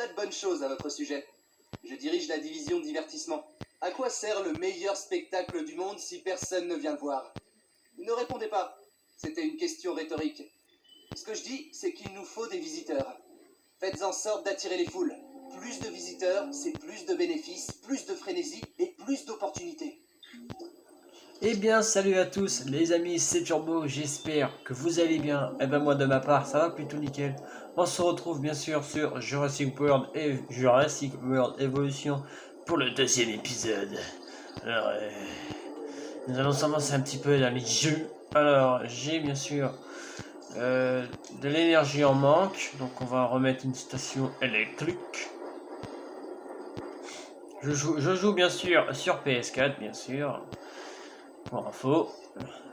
tas de bonnes choses à votre sujet. Je dirige la division divertissement. À quoi sert le meilleur spectacle du monde si personne ne vient le voir? Ne répondez pas. C'était une question rhétorique. Ce que je dis, c'est qu'il nous faut des visiteurs. Faites en sorte d'attirer les foules. Plus de visiteurs, c'est plus de bénéfices, plus de frénésie et plus d'opportunités. Eh bien, salut à tous les amis, c'est Turbo, j'espère que vous allez bien. Et ben moi de ma part, ça va plutôt nickel. On se retrouve bien sûr sur Jurassic World et Jurassic World Evolution pour le deuxième épisode. Alors, nous allons s'avancer un petit peu dans les jeux. Alors, j'ai bien sûr de l'énergie en manque, donc on va remettre une station électrique. Je joue bien sûr sur PS4, bien sûr. Pour info,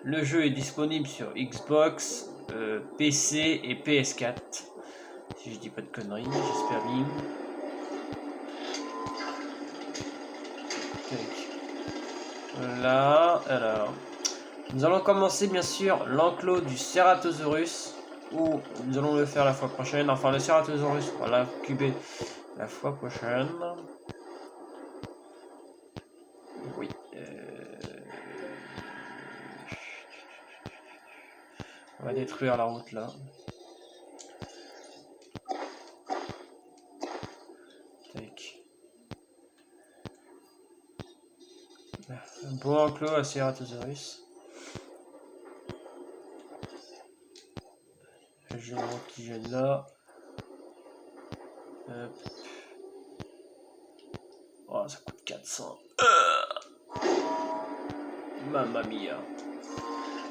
le jeu est disponible sur Xbox, PC et PS4. Si je dis pas de conneries, j'espère bien. Voilà, alors. Nous allons commencer bien sûr l'enclos du Ceratosaurus. Ou nous allons le faire la fois prochaine. Enfin, le Ceratosaurus, on va l'incuber la fois prochaine. Oui. On va détruire la route là. Tac. Un beau enclos à Ceratosaurus. Je vois qui gêne là. Hop. Oh, ça coûte 400. Mamma mia.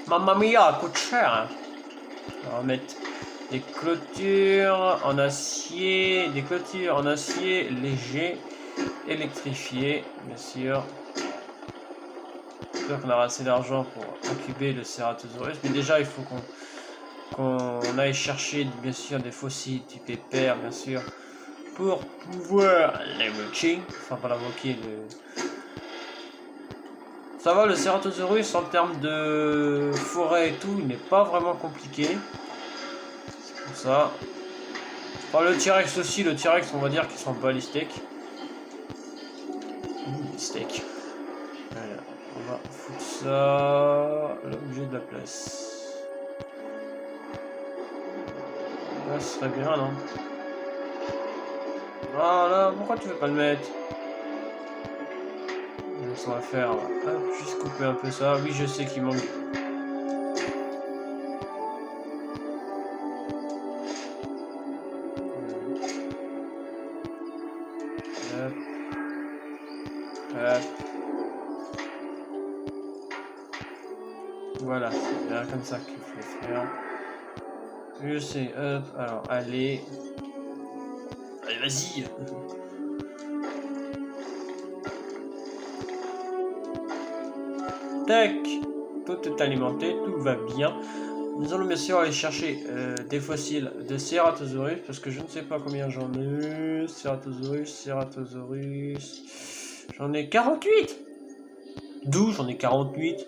Mamma mia, coûte cher. Hein. On va mettre des clôtures en acier. Des clôtures en acier léger. Électrifié, bien sûr. J'espère qu'on aura assez d'argent pour incuber le Ceratosaurus. Mais déjà, il faut qu'on aille chercher, bien sûr, des fossiles type pépère, bien sûr. Pour pouvoir l'invoquer. Enfin, pas l'invoquer, Ça va, le Ceratosaurus, en termes de forêt et tout, il n'est pas vraiment compliqué. C'est pour ça. Enfin, le T-Rex aussi, le T-Rex, on va dire qu'ils sont pas les steaks. Les steaks. Voilà, on va foutre ça l'objet de la place. Là, ce serait bien, non? Voilà, pourquoi tu veux pas le mettre? On va faire, juste couper un peu ça. Oui, je sais qu'il manque. Hop. Hop. Voilà, c'est bien comme ça qu'il faut faire. Je sais, hop, alors, allez. Allez, vas-y. Tac. Tout est alimenté, tout va bien. Nous allons bien sûr aller chercher des fossiles de Ceratosaurus, parce que je ne sais pas combien j'en ai. Ceratosaurus. J'en ai 48. D'où j'en ai 48.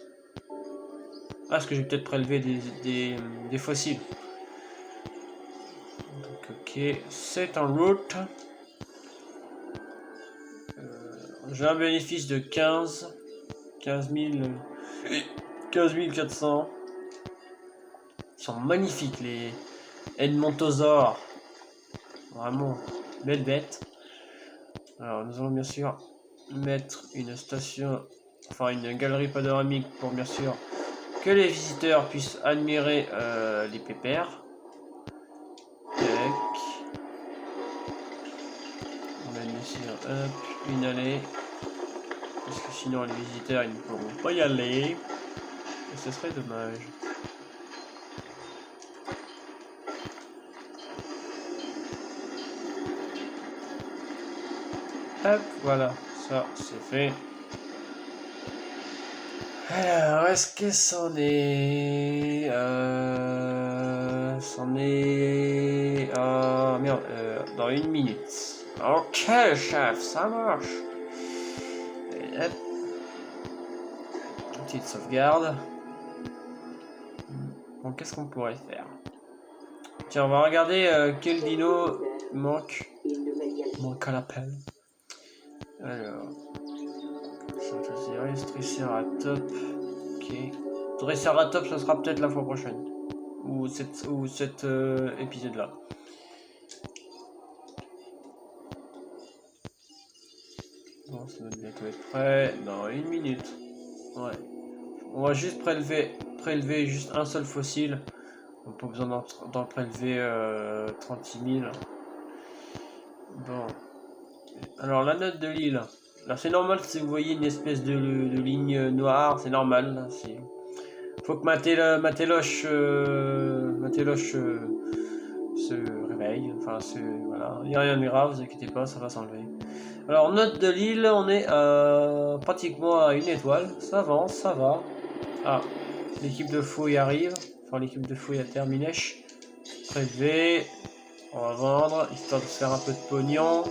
Ah, est-ce que j'ai peut-être prélevé des fossiles. Donc, ok, c'est en route. J'ai un bénéfice de 15 400. Ils sont magnifiques, les Edmontosaures. Vraiment, belle bête. Alors, nous allons bien sûr mettre une station, enfin une galerie panoramique pour bien sûr que les visiteurs puissent admirer les pépères. Tac. On va bien sûr une allée. Parce que sinon les visiteurs ils ne pourront pas y aller. Et ce serait dommage. Hop, voilà, ça c'est fait. Alors, est-ce que c'en est... c'en est... merde, dans 1 minute. Ok, chef, ça marche. Et hop. Petite sauvegarde. Bon, qu'est-ce qu'on pourrait faire? Tiens, on va regarder quel dino manque. manque à l'appel. Alors, Ceratosaurus, Triceratops. Ok. Triceratops, ça sera peut-être la fois prochaine. Ou cet épisode-là. Bon, ça doit bientôt être prêt. Dans 1 minute. Ouais. On va juste prélever juste un seul fossile. On n'a pas besoin d'en prélever 36 000. Bon. Alors la note de l'île. Là c'est normal si vous voyez une espèce de ligne noire, c'est normal. Là, faut que ma téloche se réveille. Enfin, voilà. Il n'y a rien de grave, vous inquiétez pas, ça va s'enlever. Alors note de l'île, on est pratiquement à 1 étoile. Ça avance, ça va. Ah, l'équipe de fouille arrive. Enfin, l'équipe de fouille a terminé. Prélevé. On va vendre, histoire de se faire un peu de pognon.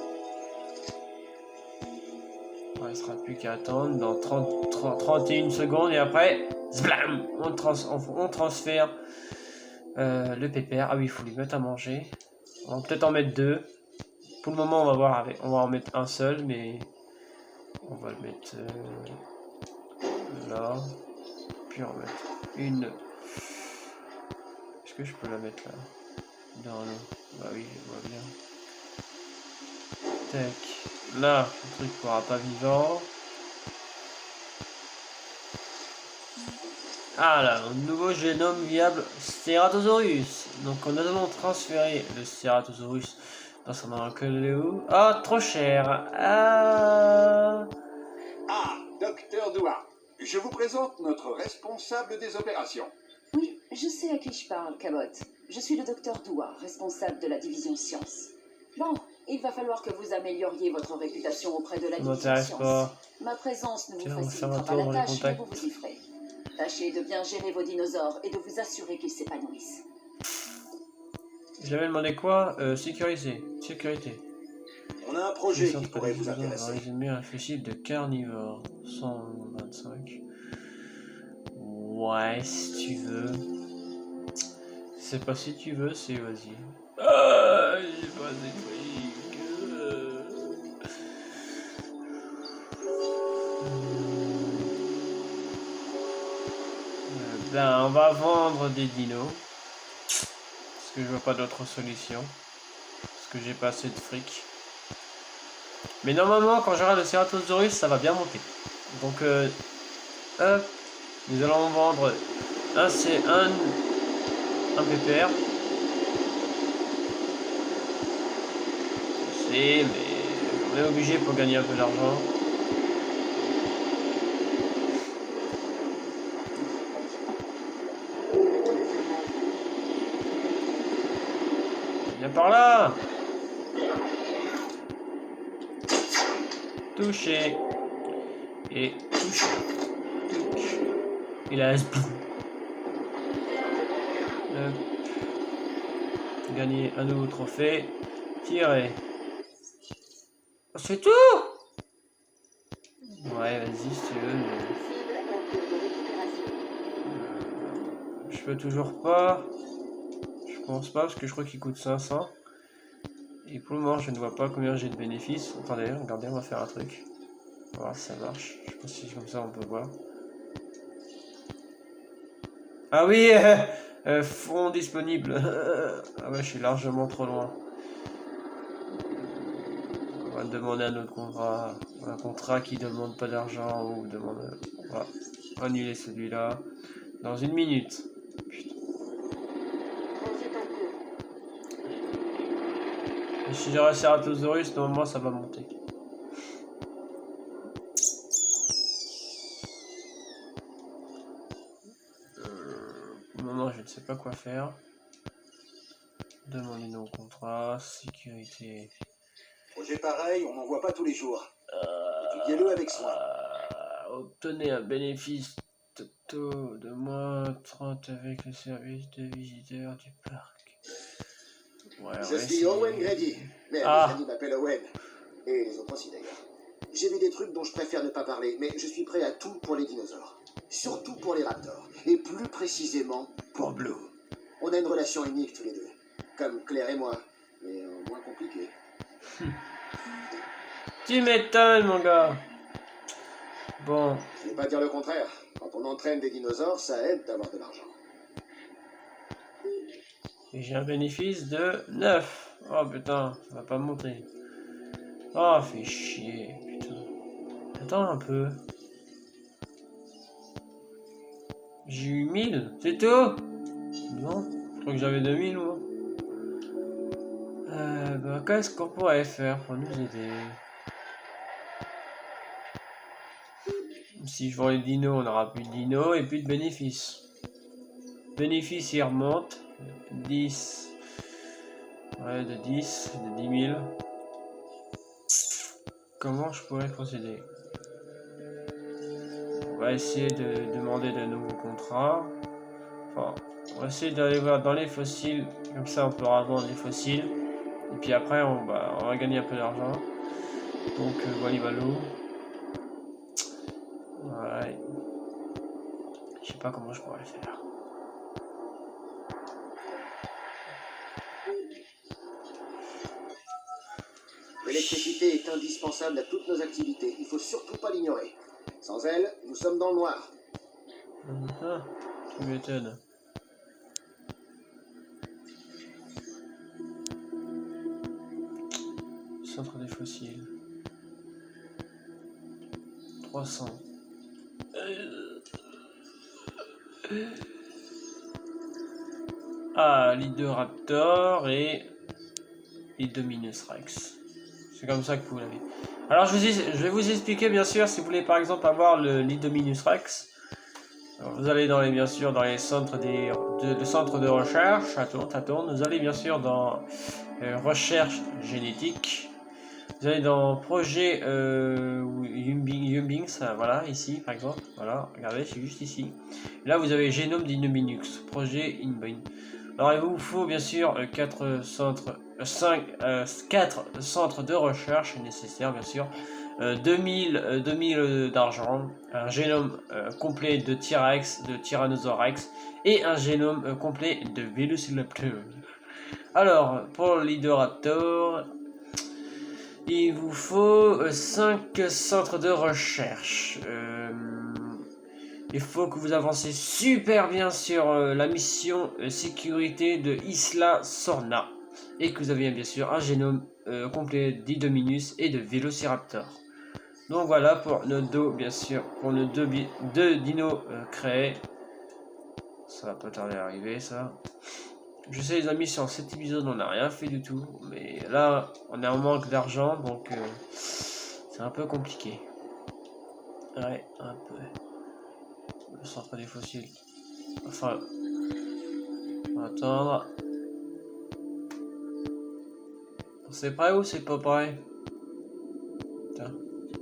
Il ne restera plus qu'à attendre dans 31 secondes et après, zblam, on transfère le pépère. Ah oui, il faut lui mettre à manger. On va peut-être en mettre 2. Pour le moment, on va voir avec. On va en mettre un seul, mais on va le mettre là. Puis on va mettre une. Est-ce que je peux la mettre là? Dans le... Bah oui, je vois bien. Tac. Là, le truc pourra pas vivant. Ah là, un nouveau génome viable Ceratosaurus. Donc on a donc transféré le Ceratosaurus dans son enclos. Ah, trop cher. Ah, Docteur Doua, je vous présente notre responsable des opérations. Oui, je sais à qui je parle, Cabot. Je suis le docteur Doua, responsable de la division sciences. Bon, il va falloir que vous amélioriez votre réputation auprès de la ça division m'intéresse sciences. pas. Ma présence ne vous Tiens, on va faire facilitera un pas tour la dans les tâche, mais contacts. vous vous y ferez. Tâchez de bien gérer vos dinosaures et de vous assurer qu'ils s'épanouissent. J'avais demandé quoi? Sécurité. On a un projet qui pourrait vous intéresser. Résumer un fusil de carnivore. 125. Ouais, si tu veux. C'est pas si tu veux, c'est vas-y. Ah, j'ai pas des trucs. Ben, on va vendre des dinos. Parce que je vois pas d'autre solution. Parce que j'ai pas assez de fric. Mais normalement, quand j'aurai le Ceratosaurus, ça va bien monter. Donc, hop, nous allons vendre un PPR. Mais on est obligé pour gagner un peu d'argent. Viens par là. Touché. Et touché. Touche. Il a gagner un nouveau trophée. Tirer. C'est tout. Ouais, vas-y si tu veux. Mais... je peux toujours pas. Je pense pas parce que je crois qu'il coûte 500. Et pour le moment, je ne vois pas combien j'ai de bénéfices. Attendez, regardez, on va faire un truc. On va voir si ça marche. Je sais pas si comme ça on peut voir. Ah oui, fonds disponible. Ah ouais, je suis largement trop loin. On va demander un autre contrat. Un contrat qui demande pas d'argent ou demande. On va annuler celui-là dans 1 minute. Putain. Et si j'ai un Ceratosaurus, normalement ça va monter. Non, je ne sais pas quoi faire. Demander nos contrats, sécurité. Projet pareil, on n'en voit pas tous les jours. Étudiez-le avec soin. Obtenez un bénéfice taux de moins 30 avec le service de visiteurs du parc. Ouais, Je suis Owen Grady, mais mes amis m'appellent Owen. Et les autres aussi d'ailleurs. J'ai vu des trucs dont je préfère ne pas parler, mais je suis prêt à tout pour les dinosaures. Surtout pour les raptors. Et plus précisément pour Blue. On a une relation unique tous les deux. Comme Claire et moi, mais moins compliquée. Tu m'étonnes, mon gars. Bon. Je vais pas dire le contraire. Quand on entraîne des dinosaures, ça aide d'avoir de l'argent. Et j'ai un bénéfice de 9. Oh putain, ça va pas monter. Oh, fait chier, putain. Attends un peu. J'ai eu 1000, c'est tout? Non, je crois que j'avais 2000 moi. Bah, qu'est-ce qu'on pourrait faire pour nous aider? Si je vends les dinos, on n'aura plus de dinos et plus de bénéfices. Bénéfices, il remonte. 10. Ouais, de 10, de 10 000. Comment je pourrais procéder? On va essayer de demander de nouveaux contrats. Enfin, on va essayer d'aller voir dans les fossiles. Comme ça, on pourra vendre les fossiles. Et puis après, on va gagner un peu d'argent. Donc, voilà. Ouais. Je sais pas comment je pourrais le faire. L'électricité est indispensable à toutes nos activités. Il faut surtout pas l'ignorer. Sans elle, nous sommes dans le noir. Tu m'étonnes. Centre des fossiles. 300. Ah, l'Idoraptor et l'Indominus Rex. C'est comme ça que vous l'avez. Alors je vais vous expliquer bien sûr si vous voulez par exemple avoir l'Indominus Rex. Alors, vous allez dans les bien sûr dans les centres centres de recherche. Attends, vous allez bien sûr dans recherche génétique. Vous allez dans projet Yumbings, voilà, ici par exemple, voilà, regardez, c'est juste ici. Là vous avez génome d'Indominus, projet Inbin. Alors il vous faut bien sûr 4 centres de recherche nécessaires bien sûr, 2000 d'argent, un génome complet de T-Rex, de Tyrannosaurus Rex et un génome complet de Velociraptor. Alors pour l'Idoraptor, il vous faut 5 centres de recherche. Il faut que vous avancez super bien sur la mission sécurité de Isla Sorna. Et que vous avez bien sûr un génome complet d'Indominus et de Velociraptor. Donc voilà pour nos deux, bien sûr, pour nos deux dinos créés. Ça va pas tarder à arriver ça. Je sais les amis, sur cet épisode on n'a rien fait du tout, mais là on est en manque d'argent donc c'est un peu compliqué. Ouais, un peu. Le centre des fossiles. Enfin, on va attendre. C'est prêt ou c'est pas prêt? Tiens,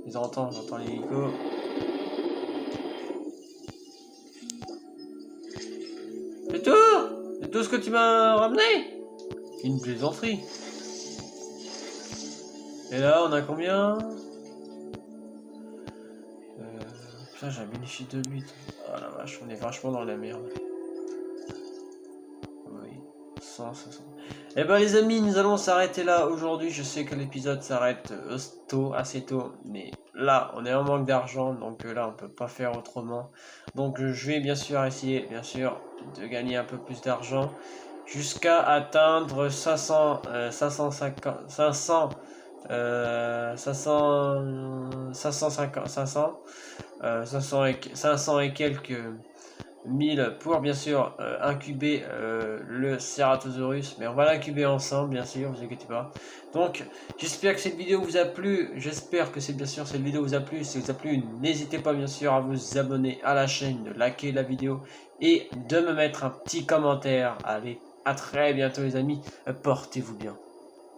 j'entends l'hélico. C'est tout? C'est tout ce que tu m'as ramené? Une plaisanterie. Et là, on a combien? Putain, j'ai un bénéfice de 8. Oh la vache, on est vachement dans la merde. Oui, 100. Et ben les amis, nous allons s'arrêter là aujourd'hui. Je sais que l'épisode s'arrête assez tôt, mais là, on est en manque d'argent, donc là, on peut pas faire autrement. Donc je vais bien sûr essayer, de gagner un peu plus d'argent jusqu'à atteindre 500 et quelques 1000 pour bien sûr incuber le Ceratosaurus, mais on va l'incuber ensemble bien sûr, vous inquiétez pas. Donc j'espère que cette vidéo vous a plu, j'espère que cette vidéo vous a plu. Si vous a plu, n'hésitez pas bien sûr à vous abonner à la chaîne, de liker la vidéo et de me mettre un petit commentaire. Allez, à très bientôt les amis, portez-vous bien.